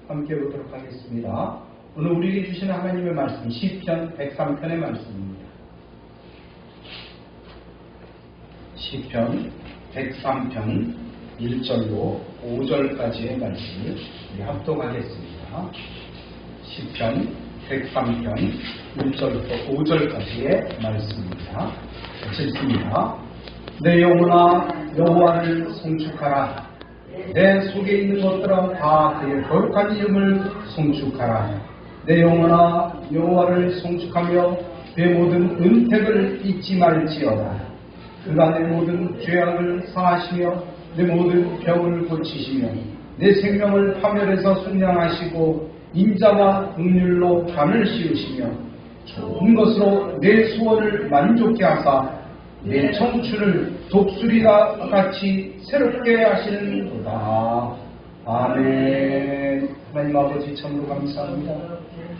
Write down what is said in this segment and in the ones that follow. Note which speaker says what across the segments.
Speaker 1: 함께 보도록 하겠습니다. 오늘 우리에게 주시는 하나님의 말씀 시편 103편의 말씀입니다. 시편 103편 1절로 5절까지의 말씀을 우리 합독하겠습니다. 시편 103편 1절부터 5절까지의 말씀입니다. 읽습니다. 내 영혼아 여호와를 송축하라. 내 속에 있는 것들아 다 그의 거룩한 이름을 송축하라. 내 영혼아 여호와를 송축하며 내 모든 은택을 잊지 말지어다. 그가 내 모든 죄악을 사하시며 내 모든 병을 고치시며 내 생명을 파멸해서 순양하시고 인자와 긍휼로 간을 씌우시며 좋은 것으로 내 소원을 만족케 하사 내 청춘을 독수리와 같이 새롭게 하시는도다. 아멘. 하나님 아버지 참으로 감사합니다.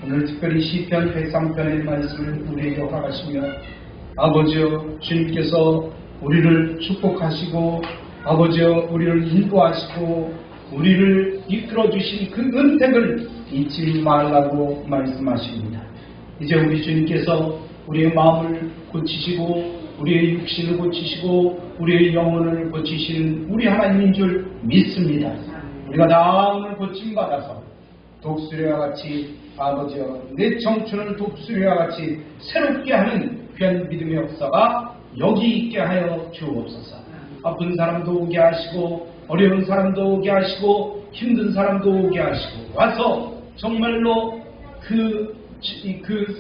Speaker 1: 오늘 특별히 시편 103편의 말씀을 우리에게 허락하시며 아버지여 주님께서 우리를 축복하시고 아버지여 우리를 인도하시고 우리를 이끌어주신 그 은택을 잊지 말라고 말씀하십니다. 이제 우리 주님께서 우리의 마음을 고치시고 우리의 육신을 고치시고 우리의 영혼을 고치시는 우리 하나님인 줄 믿습니다. 우리가 다 오늘 고침받아서 독수리와 같이 아버지여 내 청춘을 독수리와 같이 새롭게 하는 귀한 믿음의 역사가 여기 있게 하여 주옵소서. 아픈 사람도 오게 하시고 어려운 사람도 오게 하시고 힘든 사람도 오게 하시고 와서 정말로 그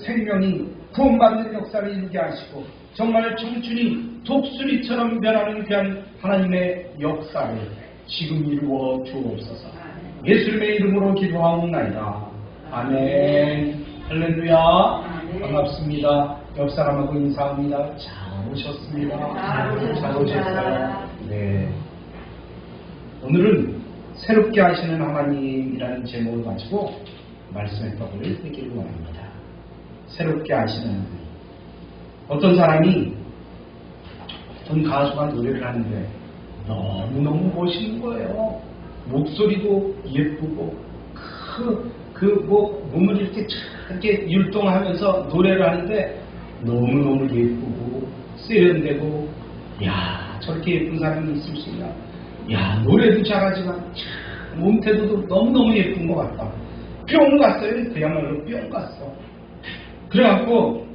Speaker 1: 생명이 구원받는 역사를 이루게 하시고 정말 청춘이 독수리처럼 변하는 귀한 하나님의 역사를 지금 이루어 주옵소서. 예수님의 이름으로 기도하옵나이다. 아멘. 할렐루야. 반갑습니다. 옆 사람하고 인사합니다. 잘 오셨습니다. 잘 오셨어요. 네. 오늘은 새롭게 하시는 하나님이라는 제목을 가지고 말씀의 떡을 읽기를 원합니다. 새롭게 하시는 하나님. 어떤 사람이 어떤 가수가 노래를 하는데 너무너무 멋있는 거예요. 목소리도 예쁘고 몸을 이렇게 율동하면서 노래를 하는데 너무너무 예쁘고 세련되고 야 저렇게 예쁜 사람이 있을 수 있나. 야 노래도 잘하지만 몸태도도 너무너무 예쁜 것 같다. 뿅 갔어요. 그야말로 뿅 갔어. 그래갖고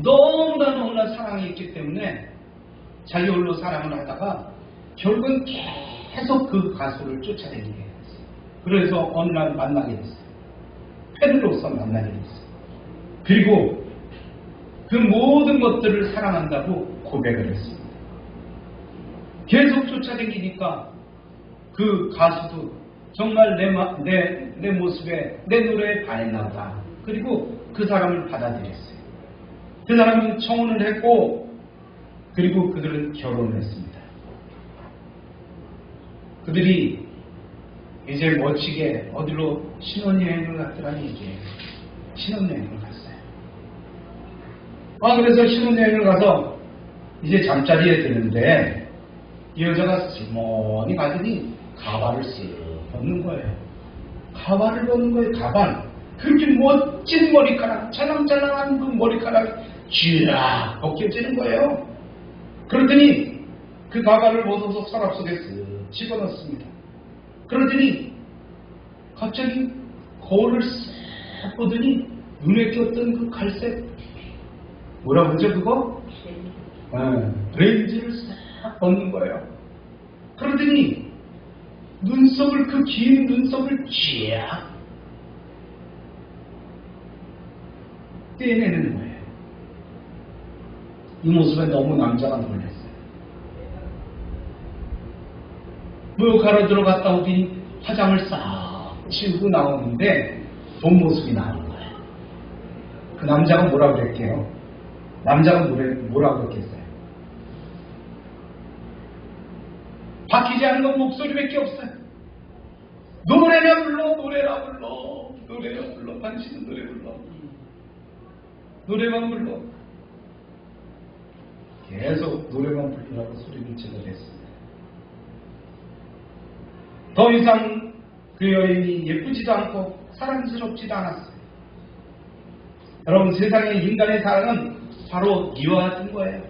Speaker 1: 너무나 사랑이 있기 때문에 자기 홀로 사랑을 하다가 결국은 계속 그 가수를 쫓아다니게 됐어요. 그래서 어느 날 만나게 됐어요. 팬으로서 만나게 됐어요. 그리고 그 모든 것들을 사랑한다고 고백을 했습니다. 계속 쫓아다니니까 그 가수도 정말 내 모습에 내 노래에 반했나 보다. 그리고 그 사람을 받아들였어요. 그 사람은 청혼을 했고 그리고 그들은 결혼을 했습니다. 그들이 이제 멋지게 어디로 신혼여행을 갔더라는 얘기예요. 신혼여행을 갔어요. 그래서 신혼여행을 가서 이제 잠자리에 드는데 이 여자가 슬머니 가더니 가발을 쓱 벗는 거예요. 가발을 벗는 거예요. 가발. 그렇게 멋진 머리카락, 찰랑찰랑한 그 머리카락이 쥐락 벗겨지는 거예요. 그러더니 그 가발을 벗어서 서랍 속에 쓱 집어넣습니다. 그러더니 갑자기 거울을 쓱 보더니 눈에 꼈던 그 갈색 뭐라 그러죠 그거? 렌즈를 싹 벗는 거예요. 그러더니 눈썹을 그 긴 눈썹을 쥐약 떼내는 거예요. 이 모습에 너무 남자가 놀랐어요. 목욕하러 들어갔다 오더니 화장을 싹 지우고 나오는데 본 모습이 나오는 거예요. 그 남자가 뭐라고 그랬게요? 남자가 뭐라고 그랬겠어요? 바뀌지 않는 건 목소리밖에 없어요. 노래나 불러, 노래나 불러, 노래나 불러, 당신은 노래 불러, 노래만 불러. 계속 노래만 부르라고 소리를 질러댔습니다. 더 이상 그 여인이 예쁘지도 않고 사랑스럽지도 않았어요. 여러분, 세상의 인간의 사랑은 바로 이와 같은 거예요.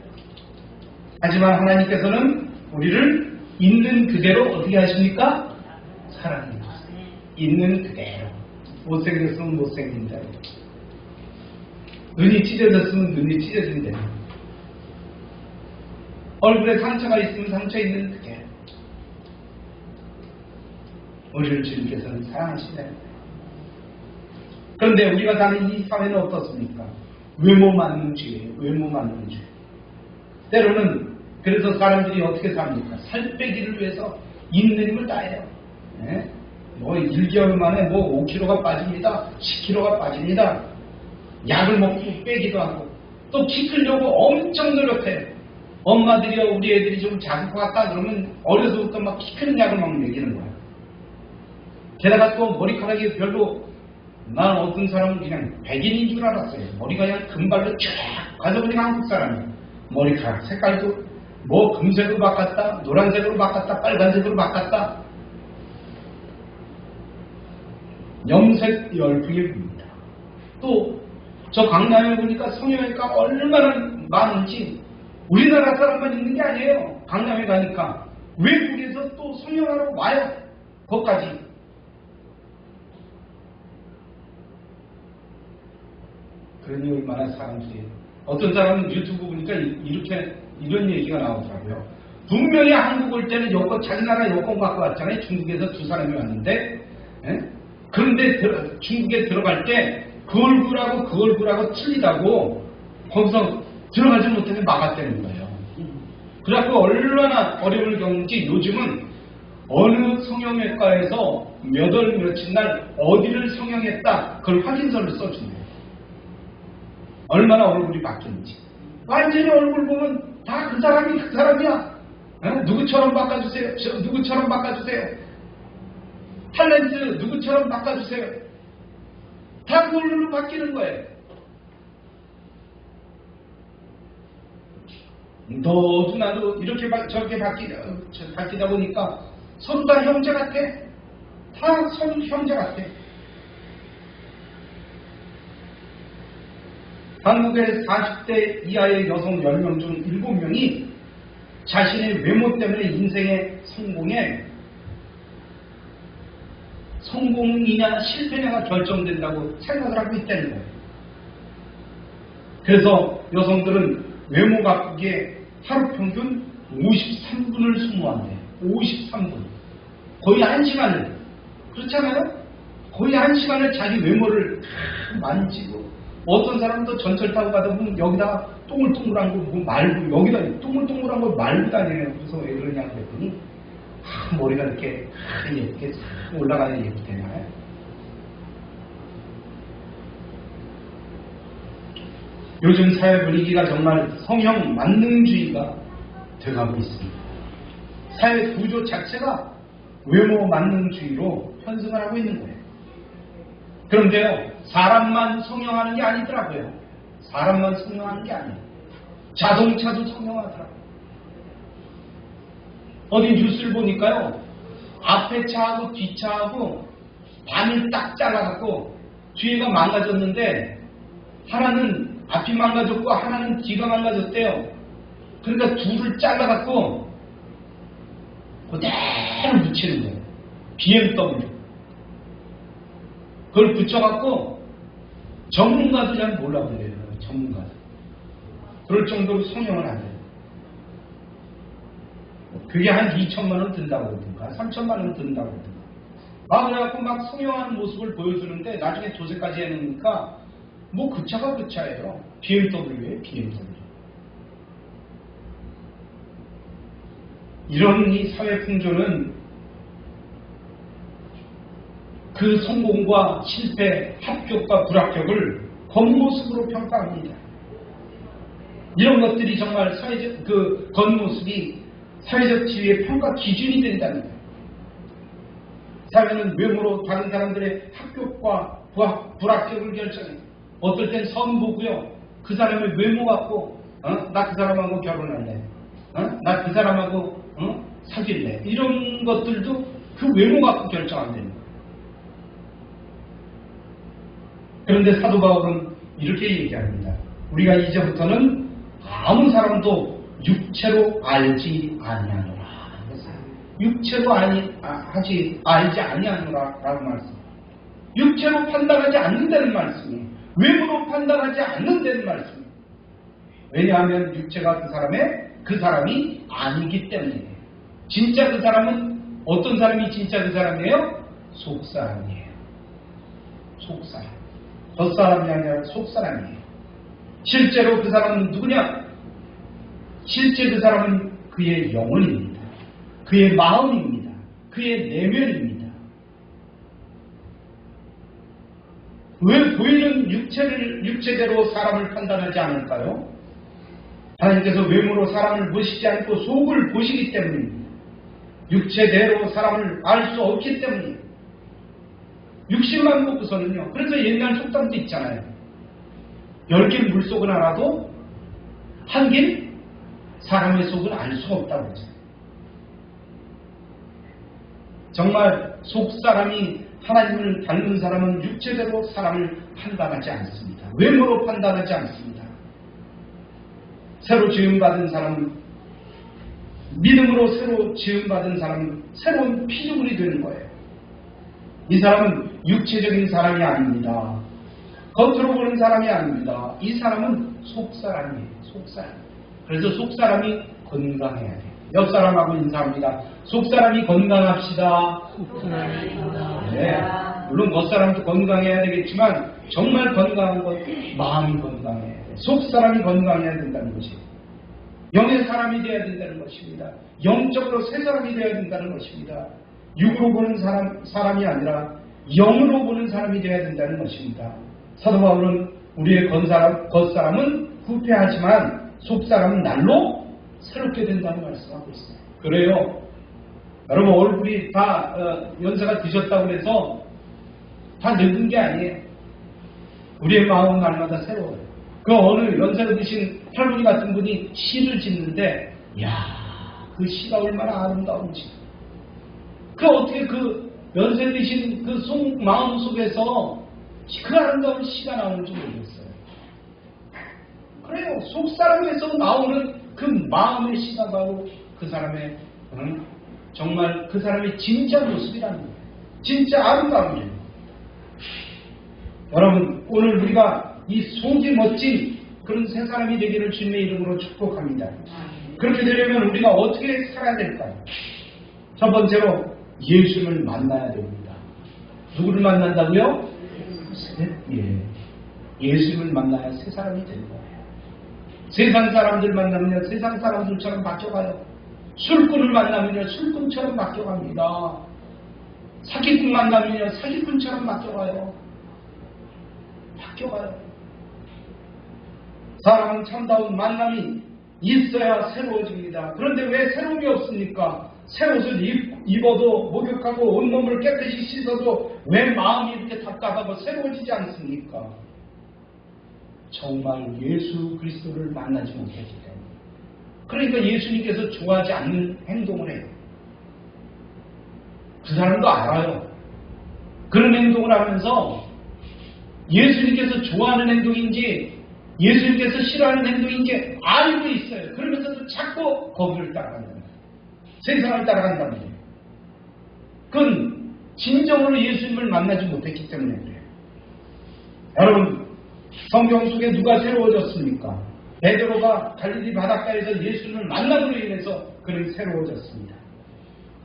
Speaker 1: 하지만 하나님께서는 우리를 있는 그대로 어떻게 하십니까? 사랑해 주세요. 있는 그대로. 못생겼으면 못생긴 대로, 눈이 찢어졌으면 눈이 찢어진 대로, 얼굴에 상처가 있으면 상처 있는 그대로 우리를 주님께서는 사랑하신다. 그런데 우리가 사는 이 사회는 어떻습니까? 외모 만능주의예요. 외모 만능주의. 때로는 그래서 사람들이 어떻게 삽니까? 살 빼기를 위해서 있는 힘을 다해요. 네? 뭐 1개월 만에 뭐 5kg가 빠집니다. 10kg가 빠집니다. 약을 먹고 빼기도 하고 또 키 크려고 엄청 노력해요. 엄마들이요, 우리 애들이 좀 작을 것 같다 그러면 어려서부터 막 키 크는 약을 막 먹이는 거야. 게다가 또 머리카락이 별로, 난 어떤 사람은 그냥 백인인 줄 알았어요. 머리가 그냥 금발로 쫙 가서 그냥 한국 사람이에요. 머리카락 색깔도 뭐 금색으로 바꿨다, 노란색으로 바꿨다, 빨간색으로 바꿨다. 염색 열풍이 붑니다. 또 저 강남에 보니까 성형외과 얼마나 많은지 우리나라 사람만 있는 게 아니에요. 강남에 가니까 외국에서 또 성형하러 와요. 거기까지. 그러니 얼마나 사람들이, 어떤 사람은 유튜브 보니까 이런 얘기가 나오더라고요. 분명히 한국 올 때는 여권, 자기 나라 여권 갖고 왔잖아요. 중국에서 두 사람이 왔는데, 그런데 중국에 들어갈 때 그 얼굴하고 틀리다고 거기서 들어가지 못하게 막았다는 거예요. 그래갖고 얼마나 어려움을 겪는지 요즘은 어느 성형외과에서 몇 월 며칠 날 어디를 성형했다 그걸 확인서를 써준대요. 얼마나 얼굴이 바뀌는지. 완전히 얼굴 보면 다 그 사람이 그 사람이야. 누구처럼 바꿔주세요. 누구처럼 바꿔주세요. 탤런트 누구처럼 바꿔주세요. 다 그 얼굴로 바뀌는 거예요. 너도 나도 이렇게 저렇게 바뀌다 보니까 서로 다 형제 같아. 다 서로 형제 같아. 한국의 40대 이하의 여성 10명 중 7명이 자신의 외모 때문에 인생의 성공이냐 실패냐가 결정된다고 생각을 하고 있다는 거예요. 그래서 여성들은 외모 바꾸기에 하루 평균 53분을 소모한대요. 53분. 거의 1시간을. 그렇잖아요? 거의 1시간을 자기 외모를 만지고, 어떤 사람도 전철 타고 가다 보면 여기다가 동글동글한 거 뭐 말고, 여기다 동글동글한 거 말고 다니네요. 그래서 왜 그러냐 그랬더니 머리가 이렇게 예쁘게 올라가야 예쁘대나요? 요즘 사회 분위기가 정말 성형 만능주의가 돼가고 있습니다. 사회 구조 자체가 외모 만능주의로 편승을 하고 있는 거예요. 그런데요, 사람만 성형하는 게 아니더라고요. 사람만 성형하는 게 아니에요. 자동차도 성형하더라고요. 어디 뉴스를 보니까요, 앞에 차하고 뒷차하고 반을 딱 잘라갖고 뒤에가 망가졌는데 하나는 앞이 망가졌고 하나는 뒤가 망가졌대요. 그러니까 둘을 잘라갖고 그대로 붙이는 거예요. BMW. 그걸 붙여갖고 전문가도 잘 몰라보래요. 전문가도. 그럴 정도로 성형을 안 해요. 그게 한 2천만 원 든다고 그러든가 3천만 원 든다고 그러든가 막 그래갖고 막 성형하는 모습을 보여주는데 나중에 조세까지 해놓으니까 뭐 그 차가 그 차예요. BMW예요. BMW. 이런 이 사회 풍조는 그 성공과 실패, 합격과 불합격을 겉모습으로 평가합니다. 이런 것들이 정말 사회적 그 겉모습이 사회적 지위의 평가 기준이 된다는 거예요. 사회는 외모로 다른 사람들의 합격과 불합격을 결정해요. 어떨 땐 선보고요. 그 사람의 외모 갖고 나 그 사람하고 결혼할래. 나 그 사람하고 사귈래. 이런 것들도 그 외모 갖고 결정 안 되는 거예요. 그런데 사도 바울은 이렇게 얘기합니다. 우리가 이제부터는 아무 사람도 육체로 알지 아니하노라. 육체로 알지 아니하노라 라고 말씀. 육체로 판단하지 않는다는 말씀이 외모로 판단하지 않는다는 말씀이. 왜냐하면 육체가 그 사람이 아니기 때문에. 진짜 그 사람은 어떤 사람이 진짜 그 사람이에요? 속사람이에요. 속사람. 겉사람이 아니라 속사람이에요. 실제로 그 사람은 누구냐? 실제 그 사람은 그의 영혼입니다. 그의 마음입니다. 그의 내면입니다. 왜 보이는 육체대로 사람을 판단하지 않을까요? 하나님께서 외모로 사람을 보시지 않고 속을 보시기 때문입니다. 육체대로 사람을 알 수 없기 때문이에요. 육신만 보고서는요. 그래서 옛날 속담도 있잖아요. 10길 물속은 알아도 한 길 사람의 속은 알 수 없다고 그러죠. 정말 속사람이 하나님을 닮은 사람은 육체대로 사람을 판단하지 않습니다. 외모로 판단하지 않습니다. 새로 지음받은 사람은 믿음으로 새로 지음받은 사람은 새로운 피조물이 되는 거예요. 이 사람은 육체적인 사람이 아닙니다. 겉으로 보는 사람이 아닙니다. 이 사람은 속사람이에요. 속사람. 그래서 속사람이 건강해야 돼요. 옆사람하고 인사합니다. 속사람이 건강합시다.
Speaker 2: 속사람이 건강합시다.
Speaker 1: 네. 물론 겉사람도 건강해야 되겠지만 정말 건강한 건 마음이 건강해야 돼요. 속사람이 건강해야 된다는 것이에요. 영의 사람이 되어야 된다는 것입니다. 영적으로 새 사람이 되어야 된다는 것입니다. 육으로 보는 사람이 아니라 영으로 보는 사람이 되어야 된다는 것입니다. 사도 바울은 우리의 겉사람은 후패하지만 속사람은 날로 새롭게 된다는 말씀하고 있어요. 그래요. 여러분 얼굴이 다 연세가 드셨다고 해서 다 늙은 게 아니에요. 우리의 마음은 날마다 새로워요. 그 어느 연세가 드신 할머니 같은 분이 시를 짓는데 그 시가 얼마나 아름다운지. 그 어떻게 그 연세 드신 그 마음 속에서 그 아름다운 시가 나오는지 모르겠어요. 그래요. 속사람에서 나오는 그 마음의 시가 바로 그 사람의 정말 그 사람의 진짜 모습이라는 거예요. 진짜 아름다운 일. 여러분 오늘 우리가 이 속이 멋진 그런 새 사람이 되기를 주님의 이름으로 축복합니다. 그렇게 되려면 우리가 어떻게 살아야 될까요? 첫 번째로 예수를 만나야 됩니다. 누구를 만난다고요? 예수를 만나야 새 사람이 되는 거예요. 세상 사람들 만나면 세상 사람들처럼 바뀌어가요. 술꾼을 만나면 술꾼처럼 바뀌어갑니다. 사기꾼 만나면 사기꾼처럼 바뀌어가요. 사람은 참다운 만남이 있어야 새로워집니다. 그런데 왜 새로움이 없습니까? 새 옷을 입어도 목욕하고 온몸을 깨끗이 씻어도 왜 마음이 이렇게 답답하고 새로워지지 않습니까? 정말 예수 그리스도를 만나지 못했기 때문에. 그러니까 예수님께서 좋아하지 않는 행동을 해요. 그 사람도 알아요. 그런 행동을 하면서 예수님께서 좋아하는 행동인지 예수님께서 싫어하는 행동인지 알고 있어요. 그러면서도 자꾸 거기를 따라간다는 거예요. 세상을 따라간다는 거예요. 그건 진정으로 예수님을 만나지 못했기 때문에 그래요. 여러분 성경 속에 누가 새로워졌습니까? 베드로가 갈릴리 바닷가에서 예수님을 만남으로 인해서 그는 새로워졌습니다.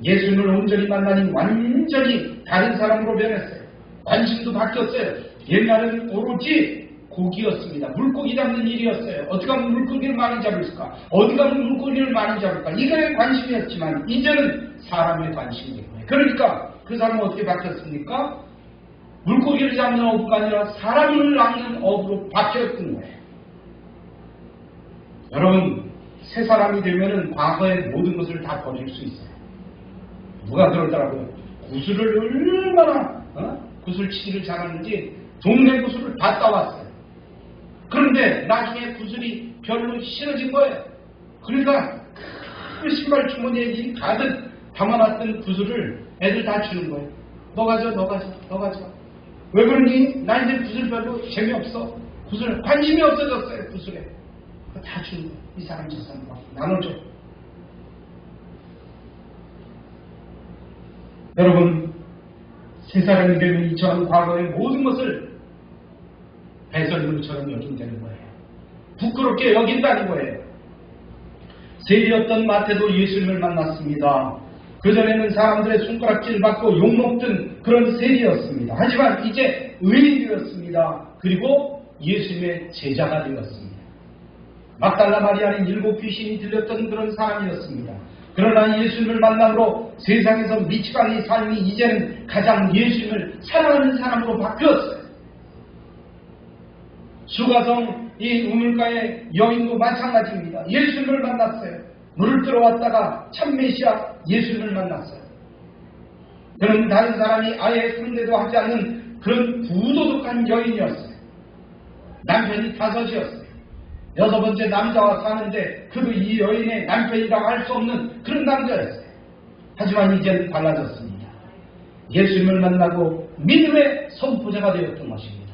Speaker 1: 예수님을 온전히 만나니 완전히 다른 사람으로 변했어요. 관심도 바뀌었어요. 옛날에는 오로지 고기였습니다. 물고기 잡는 일이었어요. 어떻게 하면 물고기를 많이 잡을까? 어디 가면 물고기를 많이 잡을까? 이거에 관심이었지만 이제는 사람의 관심이 된 거예요. 그러니까 그 사람은 어떻게 바뀌었습니까? 물고기를 잡는 어부가 아니라 사람을 낚는 어부로 바뀌었던 거예요. 여러분, 새 사람이 되면은 과거의 모든 것을 다 버릴 수 있어요. 누가 그러더라고요. 구슬을 얼마나 구슬치기를 잘하는지 동네 구슬을 다 따왔어요. 그런데 나중에 구슬이 별로 싫어진 거예요. 그러니까 그 신발 주머니에 이 가득 담아놨던 구슬을 애들 다 주는 거예요. 너 가져, 너 가져, 너 가져. 왜 그러니? 나 이제 구슬 별로 재미없어. 구슬 관심이 없어졌어요. 구슬에. 다 주는 거예요. 이 사람 저 사람 나눠줘. 여러분, 새 사람이 되면 이처럼 과거의 모든 것을 배설물처럼 여긴다는 거예요. 부끄럽게 여긴다는 거예요. 세리였던 마태도 예수님을 만났습니다. 그전에는 사람들의 손가락질 받고 욕먹던 그런 세리였습니다. 하지만 이제 의인이 되었습니다. 그리고 예수님의 제자가 되었습니다. 막달라 마리아는 7 귀신이 들렸던 그런 사람이었습니다. 그러나 예수님을 만남으로 세상에서 미치광이 삶이 이제는 가장 예수님을 사랑하는 사람으로 바뀌었어요. 수가성 이 우물가의 여인도 마찬가지입니다. 예수님을 만났어요. 물을 들어왔다가 참 메시아 예수님을 만났어요. 그는 다른 사람이 아예 상대도 하지 않는 그런 부도덕한 여인이었어요. 남편이 5이었어요. 6번째 남자와 사는데 그도 이 여인의 남편이라고 할 수 없는 그런 남자였어요. 하지만 이제는 달라졌습니다. 예수님을 만나고 믿음의 선포자가 되었던 것입니다.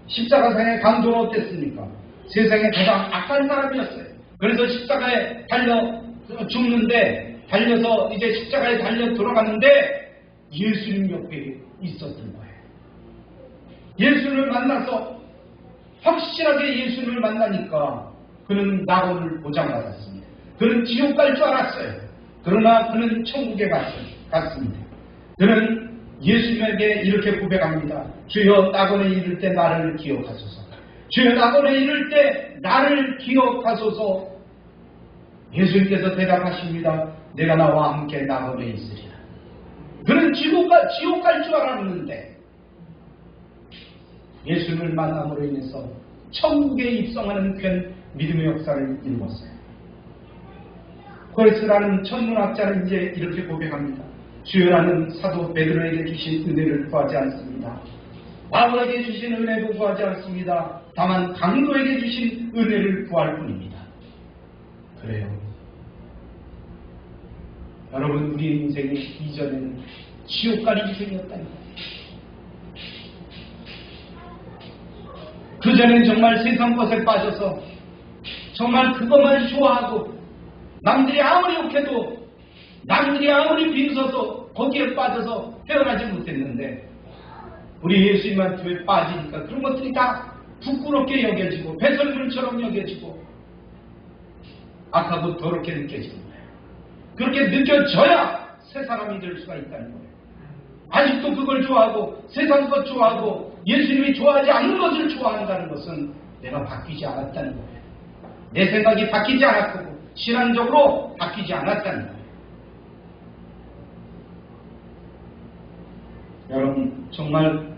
Speaker 1: 십자가상의 강도는 어땠습니까? 세상에 가장 악한 사람이었어요. 그래서 십자가에 달려 죽는데, 달려서 이제 십자가에 달려 돌아가는데 예수님 옆에 있었던 거예요. 예수님을 만나서 확실하게 예수님을 만나니까 그는 낙원을 보장받았습니다. 그는 지옥 갈 줄 알았어요. 그러나 그는 천국에 갔습니다. 그는 예수님에게 이렇게 고백합니다. 주여 낙원에 이를 때 나를 기억하소서. 주여 낙원에 이를 때 나를 기억하소서. 예수님께서 대답하십니다. 내가 나와 함께 낙원에 있으리라. 그는 지옥 갈 줄 알았는데 예수님을 만남으로 인해서 천국에 입성하는 큰 믿음의 역사를 이루었어요. 코레스라는 천문학자는 이제 이렇게 고백합니다. 주여 나는 사도 베드로에게 주신 은혜를 구하지 않습니다. 바울에게 주신 은혜도 구하지 않습니다. 다만 강도에게 주신 은혜를 구할 뿐입니다. 그래요. 여러분, 우리 인생의 이전에는 지옥갈 인생이었다는 거예요. 그전엔 정말 세상 것에 빠져서 정말 그것만 좋아하고 남들이 아무리 욕해도 남들이 아무리 비웃어도 거기에 빠져서 헤어나지 못했는데 우리 예수님한테 빠지니까 그런 것들이 다 부끄럽게 여겨지고 배설물처럼 여겨지고 악하고 더럽게 느껴지는 거예요. 그렇게 느껴져야 새 사람이 될 수가 있다는 거예요. 아직도 그걸 좋아하고 세상 것 좋아하고 예수님이 좋아하지 않는 것을 좋아한다는 것은 내가 바뀌지 않았다는 거예요. 내 생각이 바뀌지 않았고 신앙적으로 바뀌지 않았다는 거예요. 여러분, 정말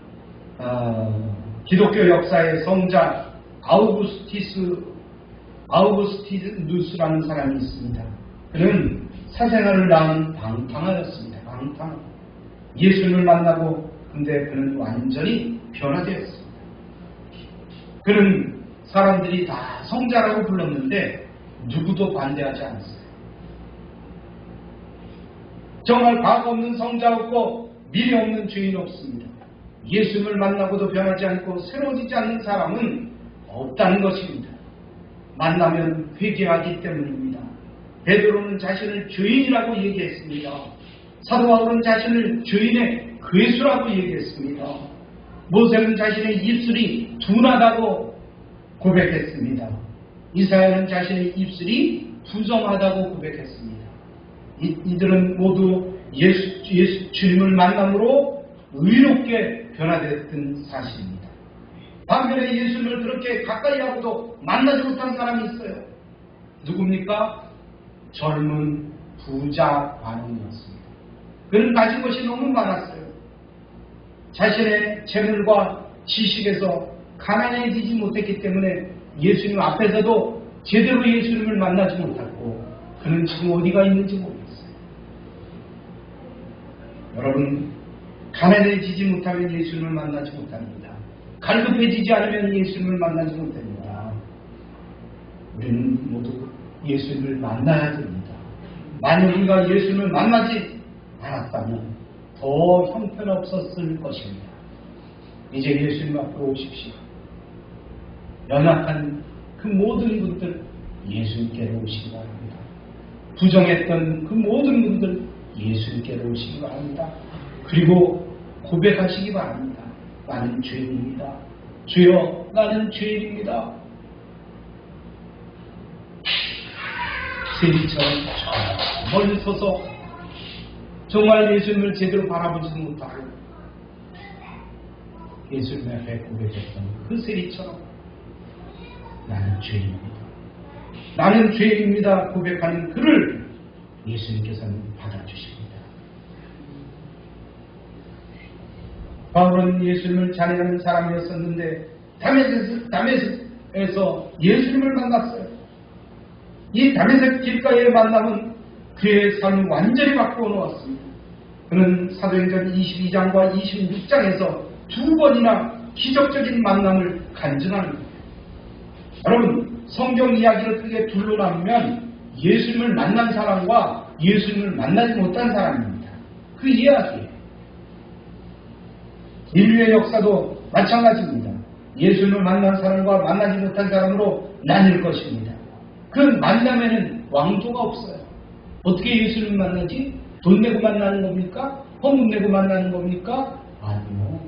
Speaker 1: 기독교 역사의 성자 아우구스티누스라는 사람이 있습니다. 그는 사생활을 낳은 방탕하였습니다. 방탕. 예수님을 만나고 근데 그는 완전히 변화되었습니다. 그는 사람들이 다 성자라고 불렀는데 누구도 반대하지 않았어요. 정말 과거 없는 성자 없고 미래 없는 죄인 없습니다. 예수님을 만나고도 변하지 않고 새로워지지 않는 사람은 없다는 것입니다. 만나면 회개하기 때문입니다. 베드로는 자신을 죄인이라고 얘기했습니다. 사도 바울은 자신을 죄인의 괴수라고 얘기했습니다. 모세는 자신의 입술이 둔하다고 고백했습니다. 이사야는 자신의 입술이 부정하다고 고백했습니다. 이들은 모두 주님을 만남으로 의롭게 변화됐던 사실입니다. 반면에 예수님을 그렇게 가까이 하고도 만나지 못한 사람이 있어요. 누굽니까? 젊은 부자 관원이었습니다. 그는 가진 것이 너무 많았어요. 자신의 재물과 지식에서 가난해지지 못했기 때문에 예수님 앞에서도 제대로 예수님을 만나지 못했고 그는 지금 어디가 있는지 모르겠어요. 여러분, 가난해지지 못하면 예수님을 만나지 못합니다. 갈급해지지 않으면 예수님을 만나지 못합니다. 우리는 모두 예수님을 만나야 됩니다. 만약 우리가 예수님을 만나지 않았다면 더 형편없었을 것입니다. 이제 예수님 앞으로 오십시오. 연약한 그 모든 분들 예수님께로 오시기 바랍니다. 부정했던 그 모든 분들 예수님께로 오시기 바랍니다. 그리고 고백하시기 바랍니다. 나는 죄인입니다. 주여, 나는 죄인입니다. 세리처럼 저 멀리 서서 정말 예수님을 제대로 바라보지 못하고 예수님 앞에 고백했던 그 세리처럼 나는 죄인입니다. 나는 죄인입니다. 고백하는 그를 예수님께서는 받아주십니다. 바울은 예수님을 찬양하는 사람이었었는데 다메섹에서 예수님을 만났어요. 이 다메섹 길가의 만남은 그의 삶을 완전히 바꾸어 놓았습니다. 그는 사도행전 22장과 26장에서 두 번이나 기적적인 만남을 간증합니다. 여러분, 성경 이야기를 크게 둘로 나누면 예수님을 만난 사람과 예수님을 만나지 못한 사람입니다. 그 이야기예요. 인류의 역사도 마찬가지입니다. 예수님을 만난 사람과 만나지 못한 사람으로 나뉠 것입니다. 그 만남에는 왕도가 없어요. 어떻게 예수님을 만나지? 돈 내고 만나는 겁니까? 헌금 내고 만나는 겁니까? 아니요.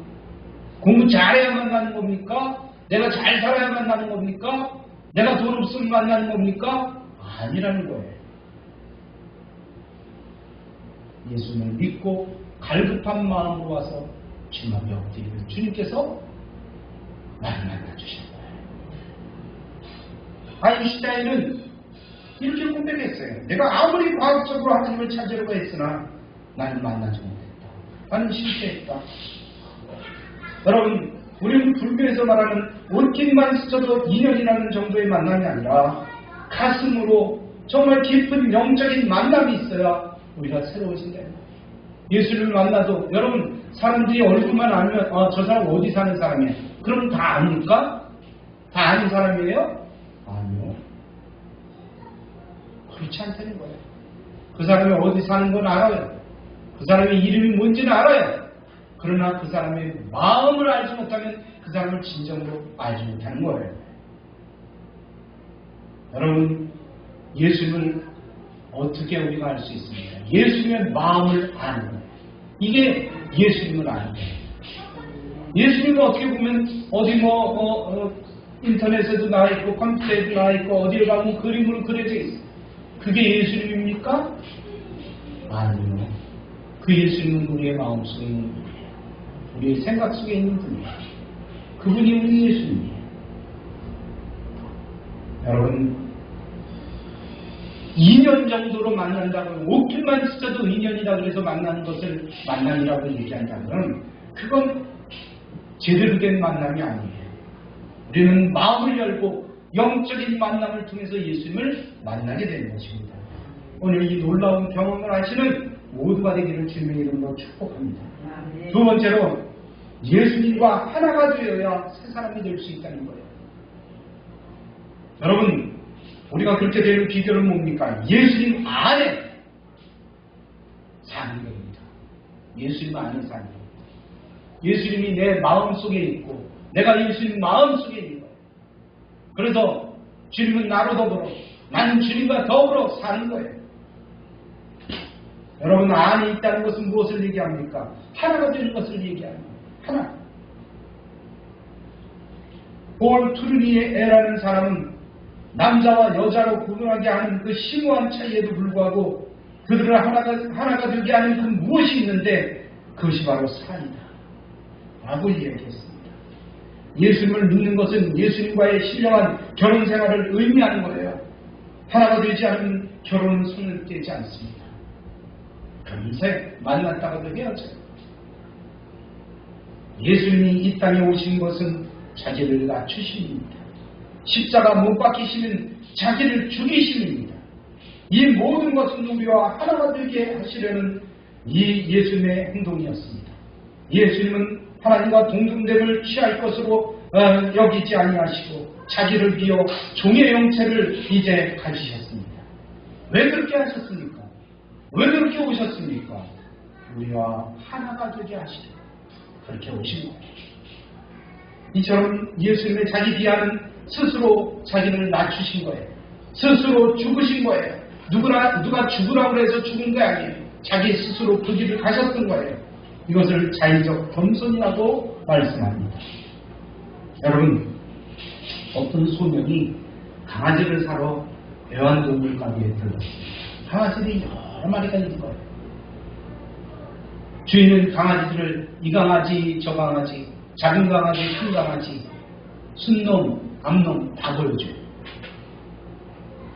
Speaker 1: 공부 잘해야 만나는 겁니까? 내가 잘 살아야 만나는 겁니까? 내가 돈 없으면 만나는 겁니까? 아니라는 거예요. 예수님을 믿고 갈급한 마음으로 와서 주님 앞에 엎드리는 주님께서 나를 만나주신 거예요. 아인슈타인은 이렇게 고백했어요. 내가 아무리 과학적으로 하나님을 찾으려고 했으나 나는 만나지 못했다. 나는 실패했다. 여러분, 우리는 불교에서 말하는 옷깃만 스쳐도 인연이라는 정도의 만남이 아니라 가슴으로 정말 깊은 영적인 만남이 있어야 우리가 새로워진다. 예수를 만나도 여러분, 사람들이 얼굴만 알면 저 사람 어디 사는 사람이야. 그럼 다 압니까? 다 아는 사람이에요? 아니요. 그렇지 않다는 거예요. 그 사람이 어디 사는 건 알아요. 그 사람의 이름이 뭔지는 알아요. 그러나 그 사람의 마음을 알지 못하면 그 사람을 진정으로 알지 못하는 거예요. 여러분, 예수님을 어떻게 우리가 알 수 있습니까? 예수님의 마음을 아는 거예요. 이게 예수님을 아는 거예요. 예수님은 어떻게 보면 어디 인터넷에도 나와 있고 컴퓨터에도 나와 있고 어디에 가면 그림으로 그려져 있어요. 그게 예수님입니까? 아니요. 그 예수님은 우리의 마음속에 있는 분이에요. 우리의 생각 속에 있는 분이에요. 그분이 우리 예수님이에요. 여러분, 2년 정도로 만난다고, 옷길만 스쳐도 인연이다 그래서 만나는 것을 만남이라고 얘기한다면 그건 제대로 된 만남이 아니에요. 우리는 마음을 열고 영적인 만남을 통해서 예수님을 만나게 되는 것입니다. 오늘 이 놀라운 경험을 하시는 모두가 되기를 주님의 이름으로 축복합니다. 두 번째로, 예수님과 하나가 되어야 새 사람이 될 수 있다는 거예요. 여러분, 우리가 그렇게 되는 비결은 뭡니까? 예수님 안에 사는 겁니다. 예수님 안에 사는 겁니다. 예수님이 내 마음속에 있고 내가 예수님 마음속에 있는 거예요. 그래서 주님은 나로 더불어, 나는 주님과 더불어 사는 거예요. 여러분, 안에 있다는 것은 무엇을 얘기합니까? 하나가 되는 것을 얘기합니다. 하나. 볼 투르니에 에라는 사람은 남자와 여자로 구분하게 하는 그 심오한 차이에도 불구하고 그들을 하나가 되게 하는 그 무엇이 있는데 그것이 바로 사랑이다 라고 이야기했습니다. 예수님을 믿는 것은 예수님과의 신령한 결혼 생활을 의미하는 거예요. 하나가 되지 않으면 결혼은 손을 떼지 않습니다. 금세 만났다가도 헤어져요. 예수님이 이 땅에 오신 것은 자기를 낮추심입니다. 십자가 못 박히시는 자기를 죽이심입니다. 이 모든 것은 우리와 하나가 되게 하시려는 이 예수님의 행동이었습니다. 예수님은 하나님과 동등됨을 취할 것으로 여기지 아니하시고 자기를 비워 종의 형체를 이제 가지셨습니다. 왜 그렇게 하셨습니까? 왜 그렇게 오셨습니까? 우리와 하나가 되게 하시려 그렇게 오신 거예요. 이처럼 예수님의 자기 비하는 스스로 자기를 낮추신 거예요. 스스로 죽으신 거예요. 누가 죽으라고 해서 죽은 게 아니에요. 자기 스스로 그 길을 가셨던 거예요. 이것을 자의적 겸손이라고 말씀합니다. 여러분, 어떤 소년이 강아지를 사러 애완동물 가게에 들렀습니다. 강아지들이 여러 마리가 있는 거예요. 주인은 강아지들을 이 강아지, 저 강아지, 작은 강아지, 큰 강아지, 순놈, 암놈 다 보여줘요.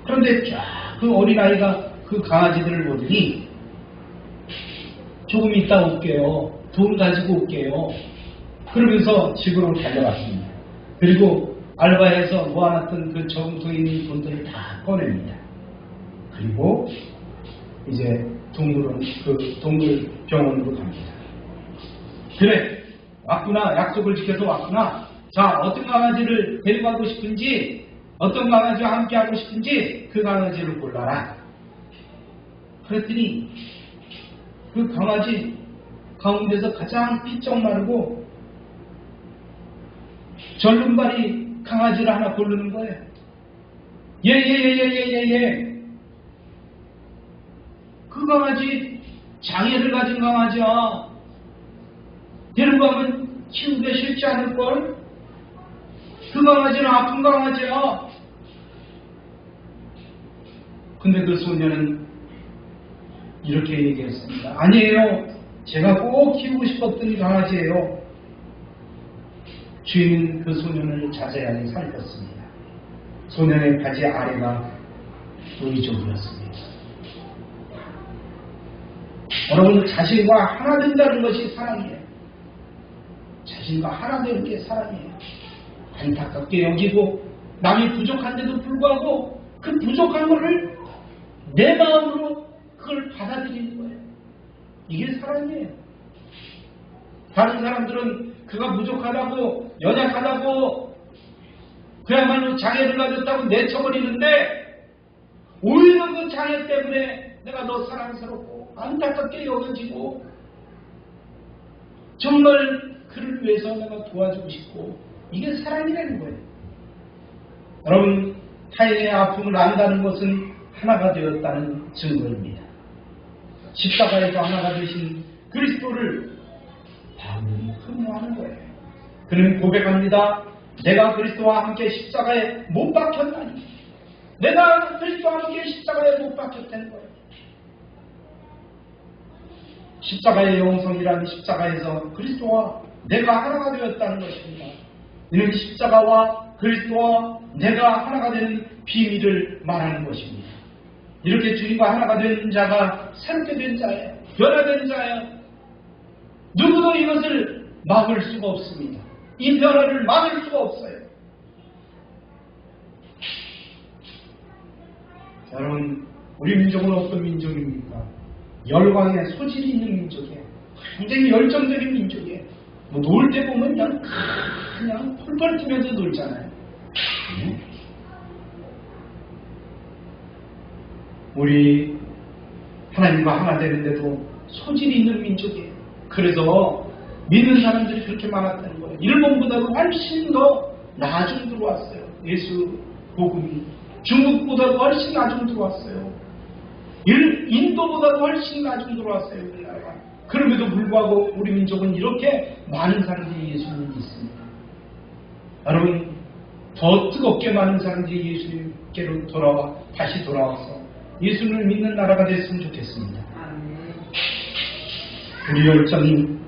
Speaker 1: 그런데 쫙 그 어린아이가 그 강아지들을 보더니 조금 이따 올게요. 돈 가지고 올게요. 그러면서 집으로 달려갔습니다. 그리고 알바에서 모아놨던 그 저금통에 있는 돈들을 다 꺼냅니다. 그리고 이제 동물병원으로 갑니다. 그래, 왔구나. 약속을 지켜서 왔구나. 자, 어떤 강아지를 데려가고 싶은지, 어떤 강아지와 함께 하고 싶은지 그 강아지를 골라라. 그랬더니 그 강아지 가운데서 가장 피쩍 마르고 절름발이 강아지를 하나 고르는 거예요. 예. 그 강아지 장애를 가진 강아지야. 데려가면 키우기가 쉽지 않을걸? 그 강아지는 아픈 강아지야. 근데 그 소녀는 이렇게 얘기했습니다. 아니에요. 제가 꼭 키우고 싶었던 강아지예요. 주인은 그 소년을 자세하게 살폈습니다. 소년의 바지 아래가 의족이었습니다. 여러분, 자신과 하나 된다는 것이 사랑이에요. 자신과 하나 되는 게 사랑이에요. 안타깝게 여기고 남이 부족한데도 불구하고 그 부족한 것을 내 마음으로 그걸 받아들이는 거예요. 이게 사랑이에요. 다른 사람들은 그가 부족하다고, 연약하다고, 그야말로 장애를 가졌다고 내쳐버리는데 오히려 그 장애 때문에 내가 더 사랑스럽고 안타깝게 여겨지고 정말 그를 위해서 내가 도와주고 싶고, 이게 사랑이라는 거예요. 여러분, 타인의 아픔을 안다는 것은 하나가 되었다는 증거입니다. 십자가에서 하나가 되신 그리스도를 바울은 흠모하는 거예요. 그는 고백합니다. 내가 그리스도와 함께 십자가에 못 박혔다니. 내가 그리스도와 함께 십자가에 못 박혔다는 거예요. 십자가의 영성이란 십자가에서 그리스도와 내가 하나가 되었다는 것입니다. 이는 십자가와 그리스도와 내가 하나가 되는 비밀을 말하는 것입니다. 이렇게 주님과 하나가 된 자가 새롭게 된 자예요. 변화된 자예요. 누구도 이것을 막을 수가 없습니다. 이 변화를 막을 수가 없어요. 여러분, 우리 민족은 어떤 민족입니까? 열광에 소질이 있는 민족이에요. 굉장히 열정적인 민족이에요. 뭐 놀 때 보면 그냥 펄펄 뛰면서 놀잖아요. 우리 하나님과 하나 되는데도 소질이 있는 민족이에요. 그래서 믿는 사람들이 그렇게 많았다는 거예요. 일본보다도 훨씬 더 나중 들어왔어요. 예수 복음이. 중국보다도 훨씬 나중 들어왔어요. 인도보다도 훨씬 나중 들어왔어요. 우리나라가. 그럼에도 불구하고 우리 민족은 이렇게 많은 사람들이 예수님을 믿습니다. 여러분, 더 뜨겁게 많은 사람들이 예수님께로 다시 돌아와서 예수님을 믿는 나라가 됐으면 좋겠습니다. 우리 열정이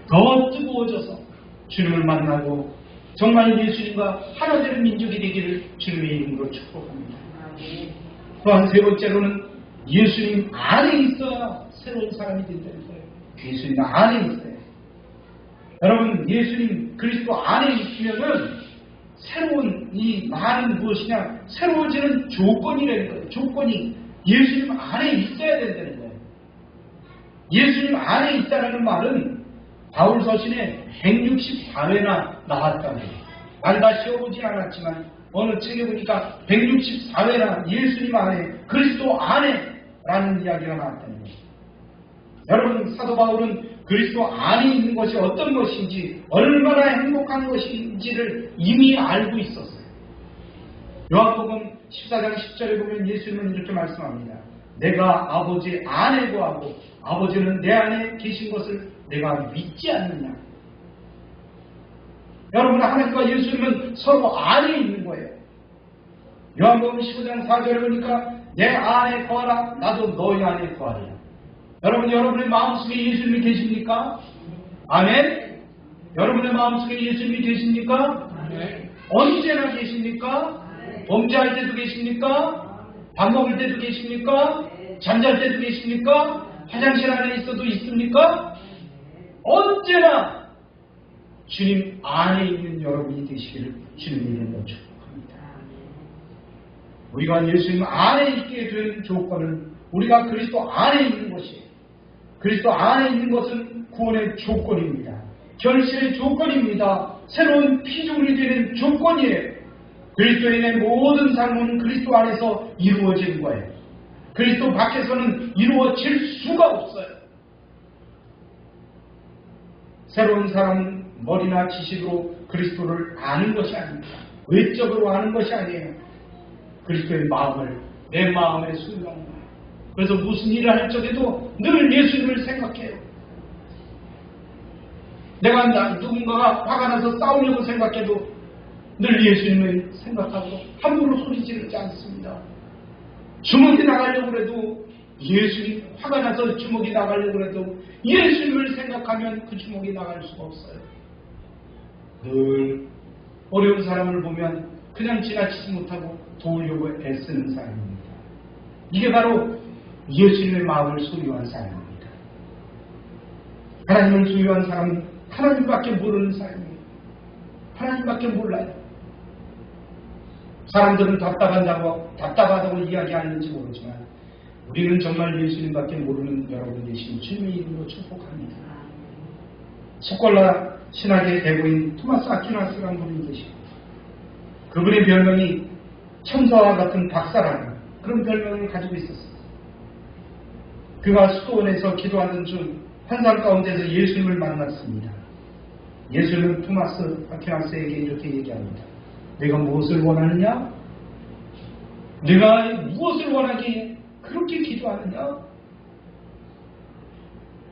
Speaker 1: 더 뜨거워져서 주님을 만나고 정말 예수님과 하나 되는 민족이 되기를 주님의 이름으로 축복합니다. 또한 세 번째로는 예수님 안에 있어야 새로운 사람이 된다는 거예요. 예수님 안에 있어요. 여러분, 예수님 그리스도 안에 있으면은 새로운 이 말은 무엇이냐? 새로워지는 조건이라는 거예요. 조건이 예수님 안에 있어야 된다는 거예요. 예수님 안에 있다는 말은 바울 서신에 164회나 나왔다는 거예요. 난 다 씌워보진 않았지만 어느 책에 보니까 164회나 예수님 안에, 그리스도 안에 라는 이야기가 나왔다는 거예요. 여러분, 사도 바울은 그리스도 안에 있는 것이 어떤 것인지, 얼마나 행복한 것인지를 이미 알고 있었어요. 요한복음 14장 10절에 보면 예수님은 이렇게 말씀합니다. 내가 아버지 안에 거하고 아버지는 내 안에 계신 것을 내가 믿지 않느냐. 여러분, 하나님과 예수님은 서로 안에 있는 거예요. 요한복음 15장 4절에 보니까 내 안에 거하라, 나도 너희 안에 거하리라. 여러분, 여러분의 마음속에 예수님이 계십니까? 아멘. 여러분의 마음속에 예수님이 계십니까?
Speaker 2: 아멘.
Speaker 1: 언제나 계십니까? 범죄할 때도 계십니까? 밥 먹을 때도 계십니까? 잠잘 때도 계십니까? 화장실 안에 있어도 있습니까? 언제나 주님 안에 있는 여러분이 되시기를 주님의 이름으로 축복합니다. 우리가 예수님 안에 있게 된 조건은 우리가 그리스도 안에 있는 것이에요. 그리스도 안에 있는 것은 구원의 조건입니다. 결실의 조건입니다. 새로운 피조물이 되는 조건이에요. 그리스도인의 모든 삶은 그리스도 안에서 이루어지는 거예요. 그리스도 밖에서는 이루어질 수가 없어요. 새로운 사람은 머리나 지식으로 그리스도를 아는 것이 아닙니다. 외적으로 아는 것이 아니에요. 그리스도의 마음을 내 마음에 수용하는 거예요. 그래서 무슨 일을 할 적에도 늘 예수님을 생각해요. 내가 누군가가 화가 나서 싸우려고 생각해도 늘 예수님을 생각하고 함부로 소리 지르지 않습니다. 주먹이 나가려고 해도 예수님, 화가 나서 주먹이 나가려고 해도 예수님을 생각하면 그 주먹이 나갈 수가 없어요. 늘 어려운 사람을 보면 그냥 지나치지 못하고 도우려고 애쓰는 사람입니다. 이게 바로 예수님의 마음을 소유한 사람입니다. 하나님을 소유한 사람은 하나님밖에 모르는 사람이에요. 하나님밖에 몰라요. 사람들은 답답하다고 이야기하는지 모르지만 우리는 정말 예수님밖에 모르는 여러분 되신 주님의 이름으로 축복합니다. 스콜라 신학의 대부인 토마스 아퀴나스라는 분이 계십니다. 그분의 별명이 천사와 같은 박사라는 그런 별명을 가지고 있었습니다. 그가 수도원에서 기도하는 중 환상 가운데서 예수님을 만났습니다. 예수님은 토마스 아퀴나스에게 이렇게 얘기합니다. 내가 무엇을 원하느냐? 내가 무엇을 원하기에 그렇게 기도하느냐?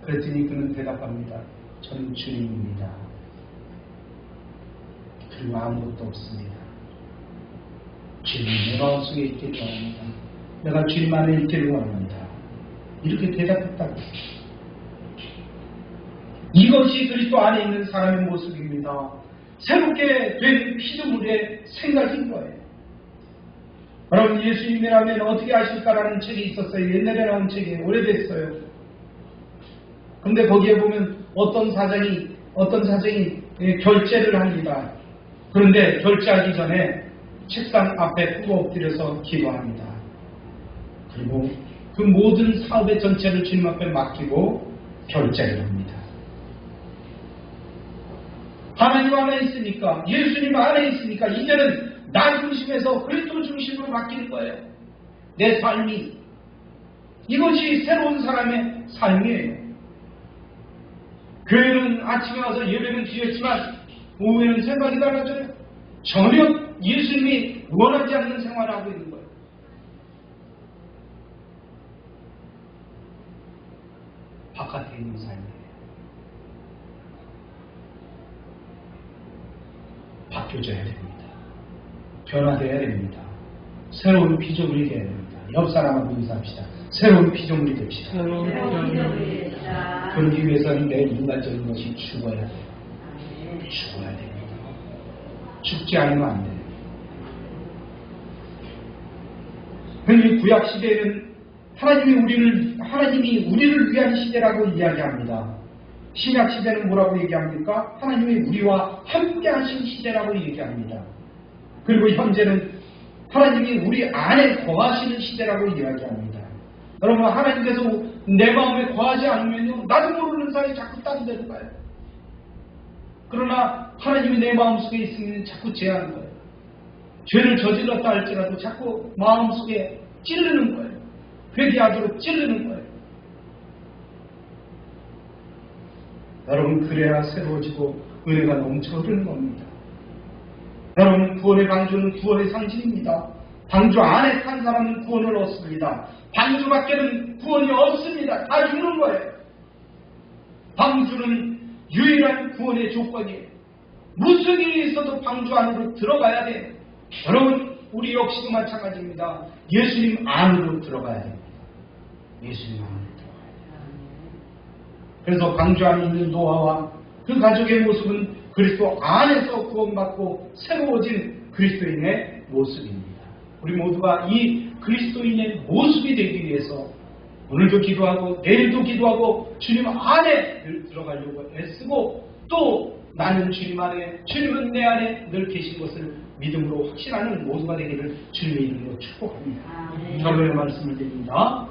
Speaker 1: 그랬더니 그는 대답합니다. 저는 주님입니다. 그리고 아무것도 없습니다. 주님, 내 마음속에 있기를 원합니다. 내가 주님 안에 있기를 원합니다. 이렇게 대답했다고 했습니다. 이것이 그리스도 안에 있는 사람의 모습입니다. 새롭게 된 피조물의 생각인 거예요. 여러분, 예수님이라면 어떻게 하실까라는 책이 있었어요. 옛날에 나온 책이 오래됐어요. 근데 거기에 보면 어떤 사장이 결제를 합니다. 그런데 결제하기 전에 책상 앞에 꿇어 엎드려서 기도합니다. 그리고 그 모든 사업의 전체를 주님 앞에 맡기고 결제를 합니다. 하나님 안에 있으니까, 예수님 안에 있으니까 이제는 나 중심에서 그리스도 중심으로 바뀌는 거예요. 내 삶이. 이것이 새로운 사람의 삶이에요. 교회는 아침에 와서 예배는 드렸지만 오후에는 생각이 달라져요. 전혀 예수님이 원하지 않는 생활을 하고 있는 거예요. 바깥에 있는 삶이에요. 바뀌어져야 됩니다. 변화되어야 됩니다. 새로운 피조물이 되어야 됩니다. 옆 사람하고 인사합시다. 새로운 피조물이 됩시다. 그러기 위해서는 내 인간적인 것이 죽어야 돼요. 죽어야 됩니다. 죽지 않으면 안 돼요. 흔히 구약 시대에는 하나님이 우리를 위한 시대라고 이야기합니다. 신약 시대는 뭐라고 얘기합니까? 하나님이 우리와 함께 하신 시대라고 얘기합니다. 그리고 현재는 하나님이 우리 안에 거하시는 시대라고 이야기합니다. 여러분, 하나님께서 내 마음에 거하지 않으면요, 나도 모르는 사이에 자꾸 딴 데로 가요. 그러나 하나님이 내 마음속에 있으면 자꾸 제하는 거예요. 죄를 저질렀다 할지라도 자꾸 마음속에 찌르는 거예요. 회개하도록 찌르는 거예요. 여러분, 그래야 새로워지고 은혜가 넘쳐 흐르는 겁니다. 여러분, 구원의 방주는 구원의 상징입니다. 방주 안에 산 사람은 구원을 얻습니다. 방주 밖에는 구원이 없습니다. 다 죽는 거예요. 방주는 유일한 구원의 조건이에요. 무슨 일이 있어도 방주 안으로 들어가야 돼요. 여러분, 우리 역시도 마찬가지입니다. 예수님 안으로 들어가야 됩니다. 예수님 안으로 들어가야 돼요. 그래서 방주 안에 있는 노아와 그 가족의 모습은 그리스도 안에서 구원받고 새로워진 그리스도인의 모습입니다. 우리 모두가 이 그리스도인의 모습이 되기 위해서 오늘도 기도하고 내일도 기도하고 주님 안에 늘 들어가려고 애쓰고 또 나는 주님 안에, 주님은 내 안에 늘 계신 것을 믿음으로 확신하는 모두가 되기를 주님의 이름으로 축복합니다. 결론의 말씀을 드립니다.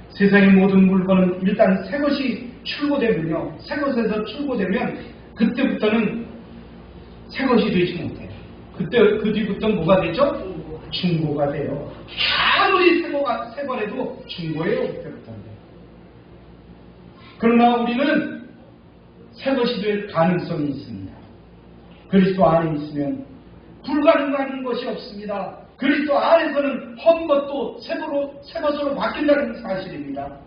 Speaker 1: 세상의 모든 물건은 일단 새 것이 출고되면요, 새 것에서 출고되면 그때부터는 새 것이 되지 못해요. 그 뒤부터는 뭐가 되죠? 중고가 돼요. 아무리 새 거래도 중고예요. 그때부터는. 그러나 우리는 새 것이 될 가능성이 있습니다. 그리스도 안에 있으면 불가능한 것이 없습니다. 그리스도 안에서는 헛 것도 새 것으로 바뀐다는 사실입니다.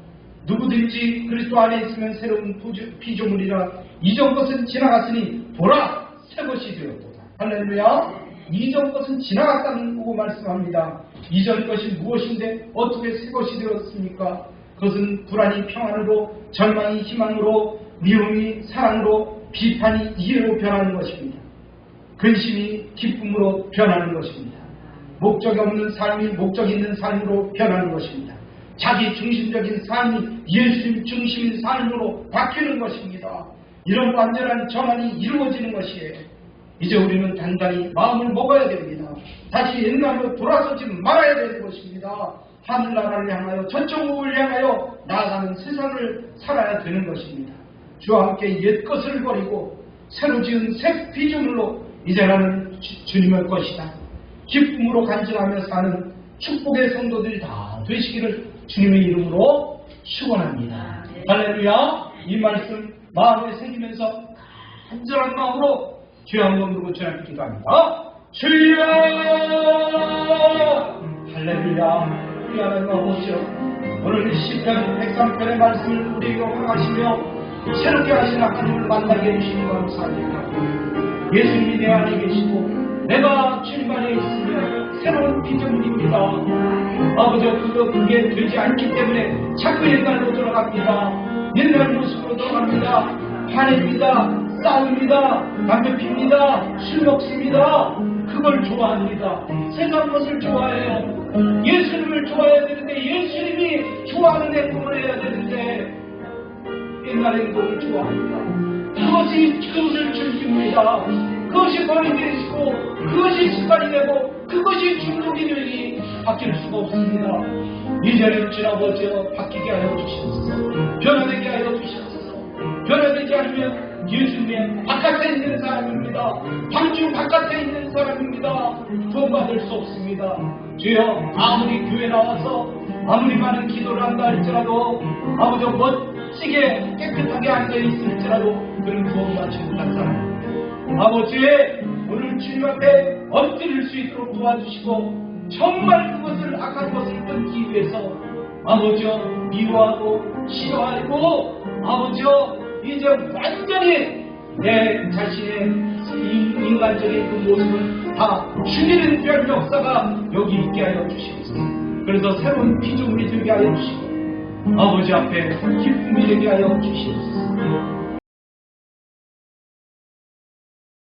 Speaker 1: 누구든지 그리스도 안에 있으면 새로운 피조물이라 이전 것은 지나갔으니 보라 새 것이 되었도다. 할렐루야. 이전 것은 지나갔다는 거 말씀합니다. 이전 것이 무엇인데 어떻게 새 것이 되었습니까? 그것은 불안이 평안으로, 절망이 희망으로, 미움이 사랑으로, 비판이 이해로 변하는 것입니다. 근심이 기쁨으로 변하는 것입니다. 목적이 없는 삶이 목적 있는 삶으로 변하는 것입니다. 자기 중심적인 삶이 예수님 중심인 삶으로 바뀌는 것입니다. 이런 완전한 전환이 이루어지는 것이에요. 이제 우리는 단단히 마음을 먹어야 됩니다. 다시 옛날로 돌아서지 말아야 되는 것입니다. 하늘나라를 향하여 저쪽을 향하여 나아가는 세상을 살아야 되는 것입니다. 주와 함께 옛것을 버리고 새로 지은 새 피조물로 이제 나는 주님의 것이다. 기쁨으로 간증하며 사는 축복의 성도들이 다 되시기를 주님의 이름으로 축원합니다. 할렐루야. 이 말씀 마음에 새기면서 간절한 마음으로 주여 한번 부르고 주님께 기도합니다. 주여! 할렐루야. 우리 하나님 아버지여, 오늘 시편 103편의 말씀을 우리에게 허락하시며 새롭게 하신 하나님을 만나게 해주시니 감사합니다. 예수님이 내 안에 계시고 내가 주님 안에 있으면 새로운 피조물입니다. 아버지, 그게 되지 않기 때문에 자꾸 옛날로 돌아갑니다. 옛날 모습으로 돌아갑니다. 화냅니다. 싸웁니다. 담배 핍니다. 술 먹습니다. 그걸 좋아합니다. 세상 것을 좋아해요. 예수님을 좋아해야 되는데 예수님이 좋아하는 행동을 해야 되는데 옛날 행동을 좋아합니다. 그것이 그것을 즐깁니다. 그것이 버림이 되시고 그것이 습관이 되고 그것이 중독이 되니 바뀔 수가 없습니다. 이제는 지나버져 바뀌게 하여 주시옵소서. 변화되게 하여 주시옵소서. 변화되지 않으면 예수님의 바깥에 있는 사람입니다. 방주 바깥에 있는 사람입니다. 구원받을 수 없습니다. 주여, 아무리 교회 나와서 아무리 많은 기도를 한다 할지라도 아버지 멋지게 깨끗하게 앉아있을지라도 그는 구원받지 못한 사람. 아버지, 오늘 주님 앞에 엎드릴 수 있도록 도와주시고 정말 그것을 악한 것을 끊기 위해서 아버지여 미워하고 싫어하고 아버지여 이제 완전히 내 자신의 인간적인 그 모습을 다 죽이는 별 역사가 여기 있게 하여 주시옵소서. 그래서 새로운 피조물이 되게 하여 주시고 아버지 앞에 기쁨이 되게 하여 주시옵소서.